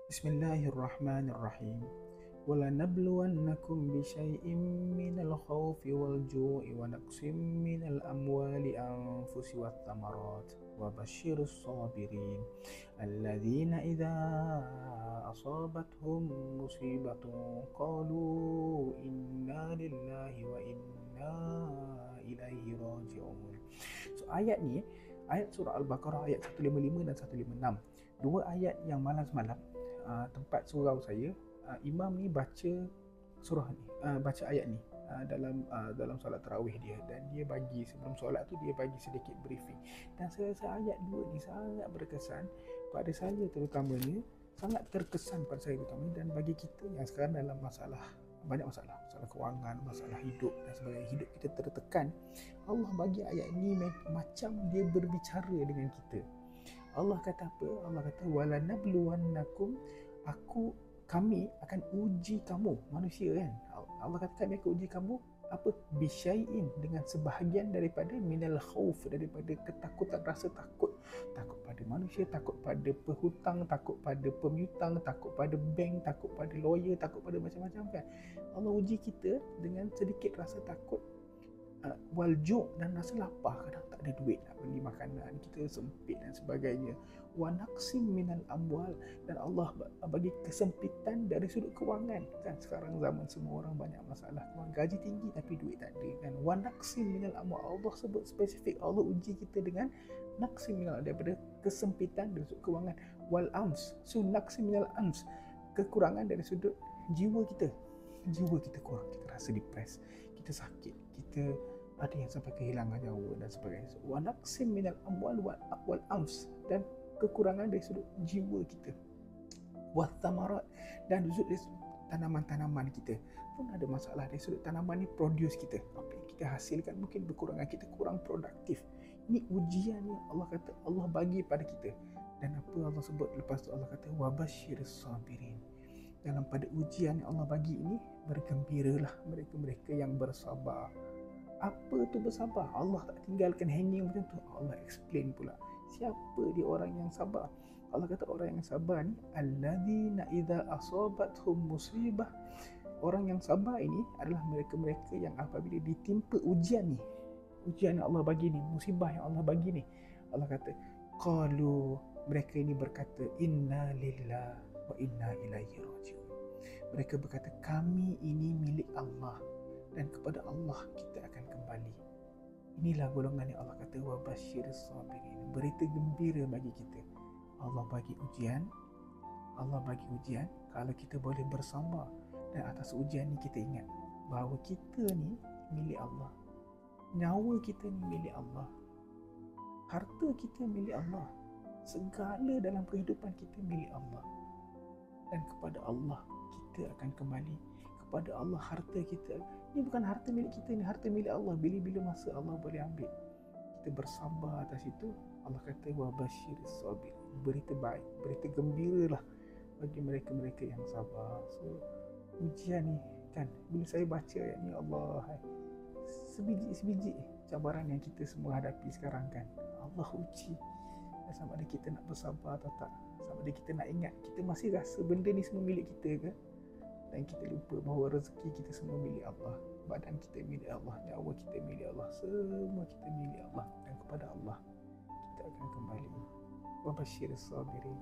Bismillahirrahmanirrahim. وَلَنَبْلُوَنَّكُمْ بِشَيْءٍ مِّنَ الْخَوْفِ وَالْجُوعِ وَنَقْصٍ مِّنَ الْأَمْوَالِ وَالْأَنفُسِ وَالثَّمَرَاتِ وَبَشِّرِ الصَّابِرِينَ الَّذِينَ إِذَا أَصَابَتْهُم مُّصِيبَةٌ قَالُوا إِنَّا لِلَّهِ وَإِنَّا إِلَيْهِ راجعون. So ayat ni, ayat surah Al-Baqarah ayat 155 dan 156. Dua ayat yang malam semalam tempat surau saya, imam ni baca surah ni, baca ayat ni dalam solat tarawih dia, dan dia bagi sebelum solat tu dia bagi sedikit briefing, dan saya rasa ayat dua ni sangat berkesan pada saya terutamanya, sangat terkesan pada saya terutamanya, dan bagi kita yang sekarang dalam banyak masalah kewangan, masalah hidup dan sebagainya, hidup kita tertekan. Allah bagi ayat ni macam dia berbicara dengan kita. Allah kata apa? Allah kata walanabluwannakum, kami akan uji kamu manusia kan. Allah kata kami akan uji kamu apa? Bisyai'in, dengan sebahagian daripada minal khauf, daripada ketakutan, rasa takut pada manusia, takut pada penghutang, takut pada pemiutang, takut pada bank, takut pada lawyer, takut pada macam-macam kan. Allah uji kita dengan sedikit rasa takut, walju', dan rasa lapar, kadang tak ada duit nak beli makanan, kita sempit dan sebagainya. Wa naqsim minal amwal, dan Allah bagi kesempitan dari sudut kewangan kan. Sekarang zaman semua orang banyak masalah kewangan, gaji tinggi tapi duit tak ada kan. Wa naqsim minal amwal, Allah sebut spesifik, Allah uji kita dengan naqsim minal, daripada kesempitan dari sudut kewangan. Wal ams, so naqsim minal ams, kekurangan dari sudut jiwa kita kurang, kita rasa depressed, kita sakit, kita ada yang sampai kehilangan nyawa dan sebagainya. Wa naqsim minal amwal wal anfus, dan kekurangan dari sudut jiwa kita. Wa thamarat, dan dari sudut tanaman-tanaman kita pun ada masalah. Dari sudut tanaman ni produce kita, apa yang kita hasilkan mungkin berkurangan, kita kurang produktif. Ini ujian ni Allah kata Allah bagi pada kita. Dan apa Allah sebut lepas tu? Allah kata wa basyiris sabirin, dalam pada ujian yang Allah bagi ini bergembiralah mereka-mereka yang bersabar. Apa tu bersabar? Allah tak tinggalkan hanging macam tu. Allah explain pula siapa dia orang yang sabar. Allah kata orang yang sabar ni alladzina idza asabathum musibah, orang yang sabar ini adalah mereka-mereka yang apabila ditimpa ujian ni, ujian yang Allah bagi ni, musibah yang Allah bagi ni, Allah kata qalu, mereka ini berkata inna lillahi wa inna ilaihi rajiun. Mereka berkata kami ini milik Allah dan kepada Allah kita akan kembali. Inilah golongan yang Allah kata wa basyiris sabirin, berita gembira bagi kita. Allah bagi ujian, kalau kita boleh bersabar, dan atas ujian ni kita ingat bahawa kita ni milik Allah, nyawa kita ni milik Allah, harta kita milik Allah, segala dalam kehidupan kita milik Allah, dan kepada Allah kita akan kembali. Kepada Allah harta kita ni bukan harta milik kita, ni harta milik Allah. Bila-bila masa Allah boleh ambil. Kita bersabar atas itu. Allah kata wa basyiris sabir, berita baik, berita gembiralah bagi mereka-mereka yang sabar. So ujian ni kan, bila saya baca ayat ni, Allah, sebiji cabaran yang kita semua hadapi sekarang kan, Allah uji sama ada kita nak bersabar atau tak, sama ada kita nak ingat kita masih rasa benda ni semua milik kita ke, dan kita lupa bahawa rezeki kita semua milik Allah, badan kita milik Allah, nyawa kita milik Allah, semua kita milik Allah, dan kepada Allah kita akan kembali. Wa basyiris sabirin.